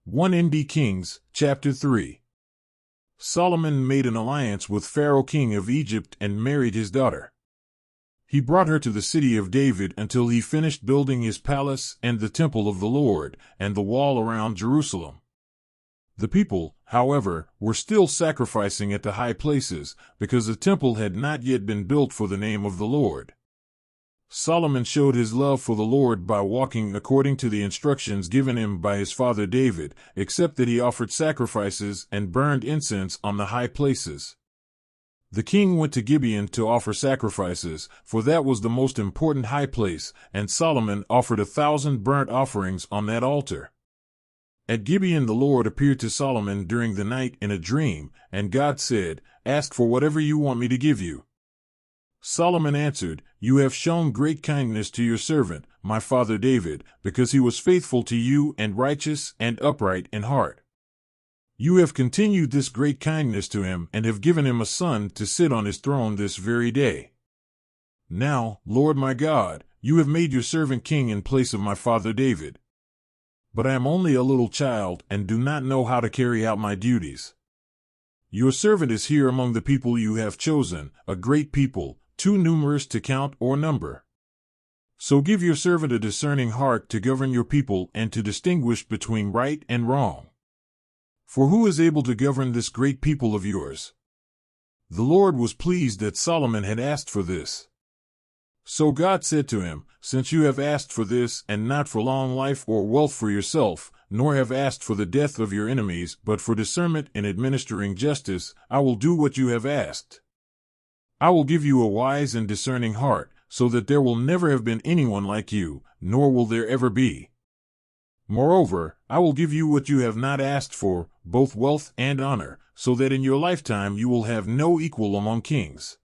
1 Kings, chapter 3. Solomon made an alliance with Pharaoh king of Egypt and married his daughter. He brought her to the city of David until he finished building his palace and the temple of the Lord, and the wall around Jerusalem. The people, however, were still sacrificing at the high places, because the temple had not yet been built for the name of the Lord. Solomon showed his love for the Lord by walking according to the instructions given him by his father David, except that he offered sacrifices and burned incense on the high places. The king went to Gibeon to offer sacrifices, for that was the most important high place, and Solomon offered 1,000 burnt offerings on that altar. At Gibeon the Lord appeared to Solomon during the night in a dream, and God said, "Ask for whatever you want me to give you." Solomon answered, "You have shown great kindness to your servant, my father David, because he was faithful to you and righteous and upright in heart. You have continued this great kindness to him and have given him a son to sit on his throne this very day. Now, Lord my God, you have made your servant king in place of my father David. But I am only a little child and do not know how to carry out my duties. Your servant is here among the people you have chosen, a great people, too numerous to count or number. So give your servant a discerning heart to govern your people and to distinguish between right and wrong. For who is able to govern this great people of yours?" The Lord was pleased that Solomon had asked for this. So God said to him, "Since you have asked for this, and not for long life or wealth for yourself, nor have asked for the death of your enemies, but for discernment in administering justice, I will do what you have asked. I will give you a wise and discerning heart, so that there will never have been anyone like you, nor will there ever be. Moreover, I will give you what you have not asked for, both wealth and honor, so that in your lifetime you will have no equal among kings.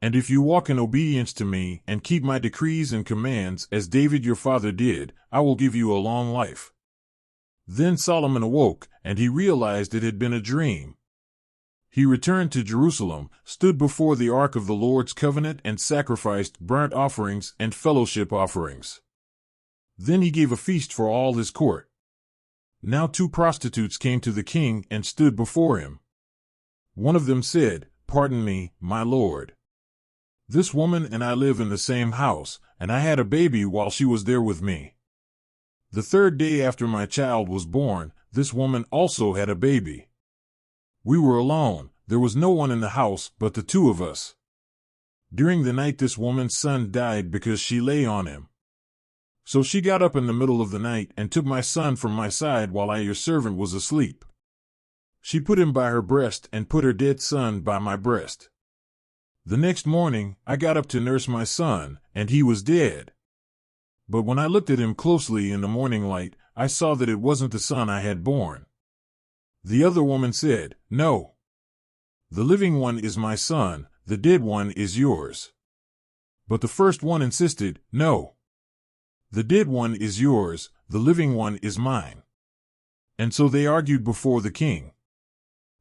And if you walk in obedience to me and keep my decrees and commands as David your father did, I will give you a long life." Then Solomon awoke, and he realized it had been a dream. He returned to Jerusalem, stood before the ark of the Lord's covenant, and sacrificed burnt offerings and fellowship offerings. Then he gave a feast for all his court. Now 2 prostitutes came to the king and stood before him. One of them said, "Pardon me, my lord. This woman and I live in the same house, and I had a baby while she was there with me. The 3rd day after my child was born, this woman also had a baby. We were alone, there was no one in the house but the 2 of us. During the night this woman's son died because she lay on him. So she got up in the middle of the night and took my son from my side while I, your servant, was asleep. She put him by her breast and put her dead son by my breast. The next morning, I got up to nurse my son, and he was dead. But when I looked at him closely in the morning light, I saw that it wasn't the son I had born." The other woman said, "No. The living one is my son, the dead one is yours." But the first one insisted, "No. The dead one is yours, the living one is mine." And so they argued before the king.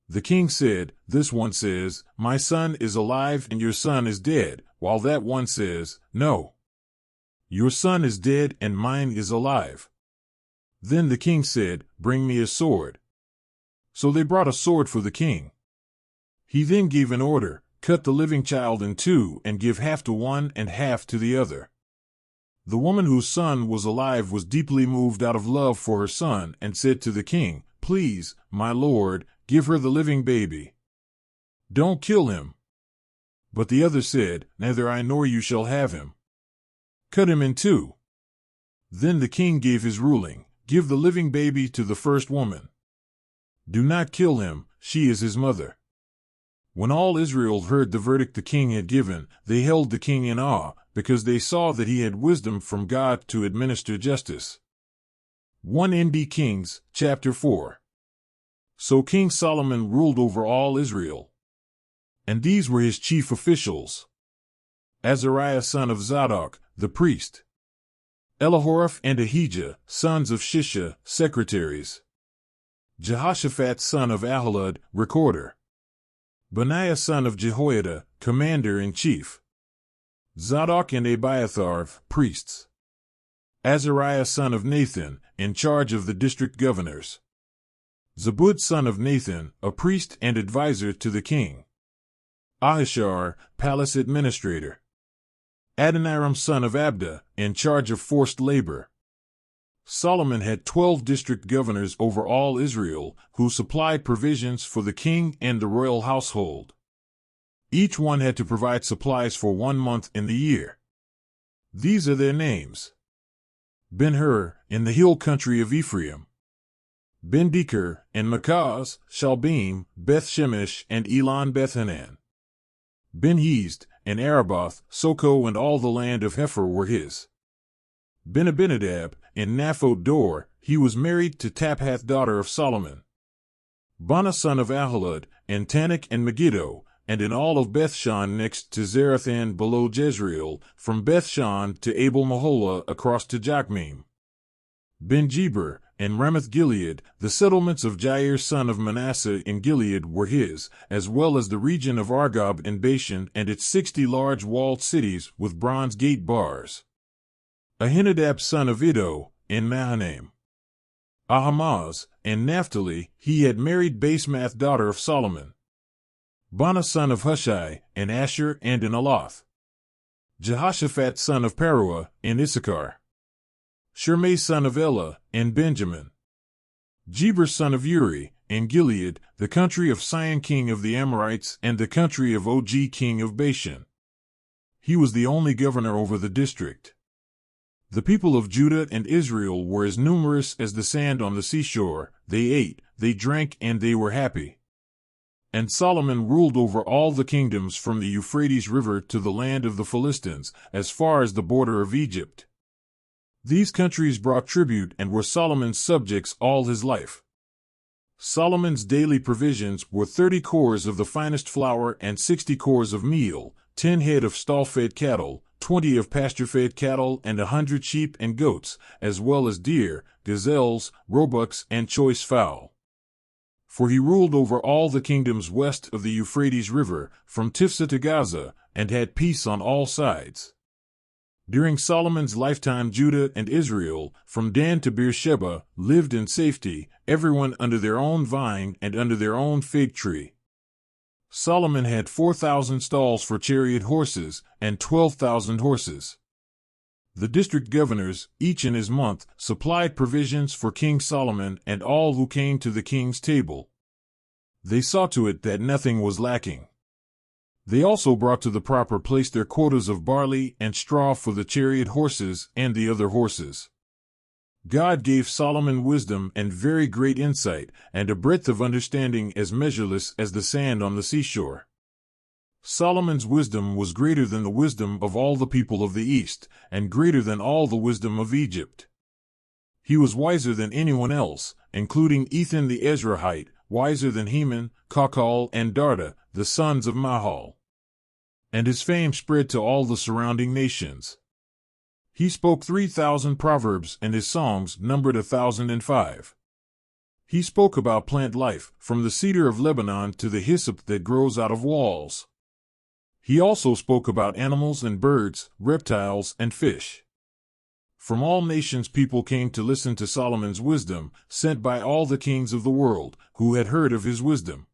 The king said, "This one says, 'My son is alive and your son is dead,' while that one says, 'No. Your son is dead and mine is alive.' Then the king said, 'Bring me a sword.' So they brought a sword for the king. He then gave an order, 'Cut the living child in 2 and give half to one and half to the other.' The woman whose son was alive was deeply moved out of love for her son and said to the king, 'Please, my lord, give her the living baby. Don't kill him.' But the other said, 'Neither I nor you shall have him. Cut him in 2. Then the king gave his ruling, 'Give the living baby to the first woman. Do not kill him, she is his mother.' When all Israel heard the verdict the king had given, they held the king in awe, because they saw that he had wisdom from God to administer justice. 1 Kings, chapter 4. So King Solomon ruled over all Israel. And these were his chief officials: Azariah son of Zadok, the priest; Elihoreph and Ahijah, sons of Shisha, secretaries; Jehoshaphat son of Ahilud, recorder; Benaiah son of Jehoiada, commander-in-chief; Zadok and Abiathar, priests; Azariah son of Nathan, in charge of the district governors. Zabud son of Nathan, a priest and advisor to the king. Ahishar, palace administrator. Adoniram son of Abda, in charge of forced labor. Solomon had 12 district governors over all Israel, who supplied provisions for the king and the royal household. Each one had to provide supplies for 1 month in the year. These are their names. Ben-Hur, in the hill country of Ephraim. Ben-Deker, and Makaz, Shalbim, Beth-Shemesh, and Elon Beth-Hanan. Ben-Hezd, and Araboth, Soko, and all the land of Hepher were his. Ben-Abinadab, in Naphoth Dor, he was married to Taphath daughter of Solomon. Bana son of Ahilud, and Tanakh and Megiddo, and in all of Bethshan next to Zarathan below Jezreel, from Bethshan to Abel-Meholah across to Jokmeam. Ben-Jeber, and Ramoth-Gilead, the settlements of Jair son of Manasseh in Gilead were his, as well as the region of Argob in Bashan and its 60 large walled cities with bronze gate bars. Ahinadab son of Iddo, in Mahanaim. Ahimaaz, and Naphtali, he had married Basemath daughter of Solomon. Bana son of Hushai, in Asher and in Aloth. Jehoshaphat son of Paruah, in Issachar. Shimei son of Elah, in Benjamin. Jeber son of Uri, in Gilead, the country of Sihon king of the Amorites and the country of Og king of Bashan. He was the only governor over the district. The people of Judah and Israel were as numerous as the sand on the seashore. They ate, they drank, and they were happy. And Solomon ruled over all the kingdoms from the Euphrates River to the land of the Philistines, as far as the border of Egypt. These countries brought tribute and were Solomon's subjects all his life. Solomon's daily provisions were 30 cores of the finest flour and 60 cores of meal, 10 head of stall-fed cattle, 20 of pasture-fed cattle, and 100 sheep and goats, as well as deer, gazelles, roebucks, and choice fowl. For he ruled over all the kingdoms west of the Euphrates River, from Tifsa to Gaza, and had peace on all sides. During Solomon's lifetime, Judah and Israel, from Dan to Beersheba, lived in safety, everyone under their own vine and under their own fig tree. Solomon had 4,000 stalls for chariot horses and 12,000 horses. The district governors, each in his month, supplied provisions for King Solomon and all who came to the king's table. They saw to it that nothing was lacking. They also brought to the proper place their quotas of barley and straw for the chariot horses and the other horses. God gave Solomon wisdom and very great insight, and a breadth of understanding as measureless as the sand on the seashore. Solomon's wisdom was greater than the wisdom of all the people of the East, and greater than all the wisdom of Egypt. He was wiser than anyone else, including Ethan the Ezrahite, wiser than Heman, Kakal, and Darda, the sons of Mahal. And his fame spread to all the surrounding nations. He spoke 3,000 proverbs, and his songs numbered 1,005. He spoke about plant life, from the cedar of Lebanon to the hyssop that grows out of walls. He also spoke about animals and birds, reptiles and fish. From all nations people came to listen to Solomon's wisdom, sent by all the kings of the world, who had heard of his wisdom.